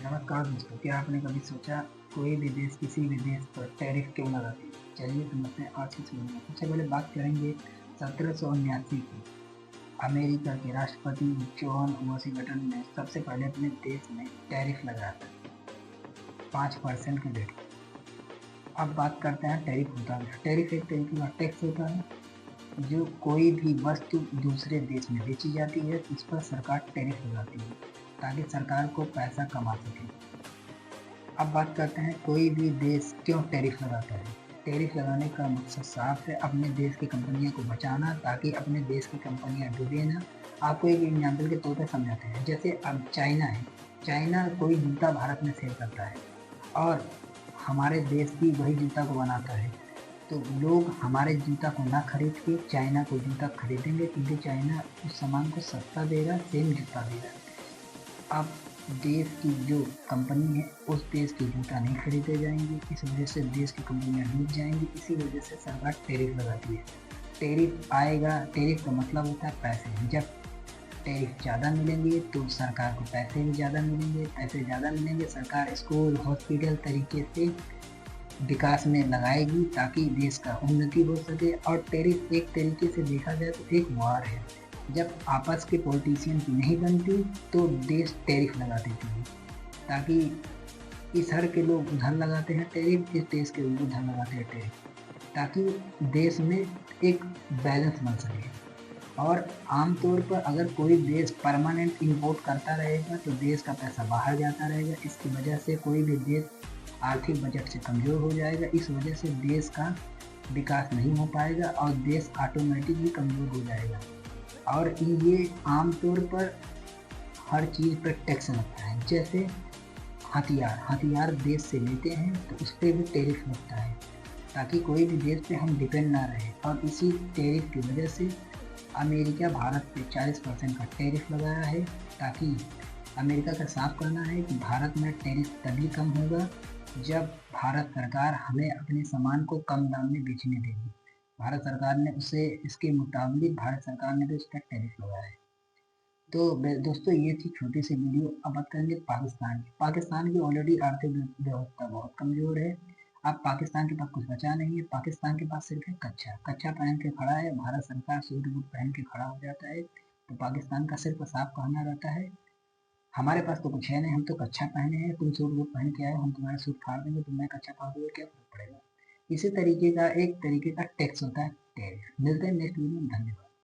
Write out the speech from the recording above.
नमस्कार दोस्तों, क्या आपने कभी सोचा कोई भी देश किसी भी देश पर टैरिफ क्यों लगाती है? चलिए समझते हैं आज की इस वीडियो में। सबसे पहले बात करेंगे 1779 की। अमेरिका के राष्ट्रपति जॉन वॉशिंगटन ने सबसे पहले अपने देश में टैरिफ लगाया था 5% के रेट। अब बात करते हैं टैरिफ होता है। टैरिफ एक तरीके का टैक्स होता है जो कोई भी वस्तु दूसरे देश में बेची जाती है, उस पर सरकार टैरिफ लगाती है ताकि सरकार को पैसा कमा सके। अब बात करते हैं कोई भी देश क्यों टैरिफ लगाता है। टैरिफ लगाने का मकसद साफ है, अपने देश की कंपनियों को बचाना ताकि अपने देश की कंपनियां डूबे ना। आपको एक एग्जाम्पल के तौर पर समझाते हैं। जैसे अब चाइना है, चाइना कोई जूता भारत में सेल करता है और हमारे देश की वही जूता को बनाता है, तो लोग हमारे जूता को ना खरीद के चाइना को जूता खरीदेंगे क्योंकि चाइना उस सामान को सस्ता देगा, सेम जूता देगा। अब देश की जो कंपनी है उस देश के जूता नहीं खरीदे जाएंगे, इस वजह से देश की कंपनियां डूब जाएंगी। इसी वजह से सरकार टैरिफ लगाती है। टैरिफ आएगा, टैरिफ का मतलब होता है पैसे। जब टैरिफ ज़्यादा मिलेंगे तो सरकार को पैसे भी ज़्यादा मिलेंगे, पैसे ज़्यादा मिलेंगे सरकार स्कूल हॉस्पिटल तरीके से विकास में लगाएगी ताकि देश का उन्नति हो सके। और टैरिफ एक तरीके से देखा जाए तो एक वार है। जब आपस के पॉलिटिशियन की नहीं बनती तो देश टैरिफ लगा देती है ताकि इस हर के लोग उधर लगाते हैं टैरिफ, इस देश के लोग उधर लगाते हैं टैरिफ, ताकि देश में एक बैलेंस बन सके। और आमतौर पर अगर कोई देश परमानेंट इंपोर्ट करता रहेगा तो देश का पैसा बाहर जाता रहेगा। इसकी वजह से कोई भी देश आर्थिक बजट से कमज़ोर हो जाएगा। इस वजह से देश का विकास नहीं हो पाएगा और देश ऑटोमेटिकली कमज़ोर हो जाएगा। और ये आमतौर पर हर चीज़ पर टैक्स लगता है। जैसे हथियार देश से लेते हैं तो उस पर भी टैरिफ लगता है ताकि कोई भी देश पे हम डिपेंड ना रहे। और इसी टैरिफ की वजह से अमेरिका भारत पे 40% का टैरिफ लगाया है ताकि अमेरिका का साफ करना है कि भारत में टैरिफ तभी कम होगा जब भारत सरकार हमें अपने सामान को कम दाम में बेचने देगी। भारत सरकार ने उसे इसके मुताबिक भारत सरकार ने भी उस पर टैरिफ लगाया है। तो दोस्तों ये थी छोटी सी वीडियो। अब बात करेंगे पाकिस्तान की। पाकिस्तान की ऑलरेडी आर्थिक व्यवस्था बहुत कमज़ोर है। अब पाकिस्तान के पास कुछ बचा नहीं है। पाकिस्तान के पास सिर्फ है कच्चा पहन के खड़ा है। भारत सरकार सूट बूट पहन के खड़ा हो जाता है तो पाकिस्तान का सिर्फ साफ कहना रहता है हमारे पास तो कुछ है नहीं, हम तो कच्छा पहने हैं, तुम सूट बूट पहन के आए हो, हम तुम्हारा सूट फाड़ देंगे, तुम मैं कच्छा फाड़ दोगे, क्या फर्क पड़ेगा। इसी तरीके का एक तरीके का टैक्स होता है टैरिफ। मिलते हैं नेक्स्ट वीडियो में। धन्यवाद।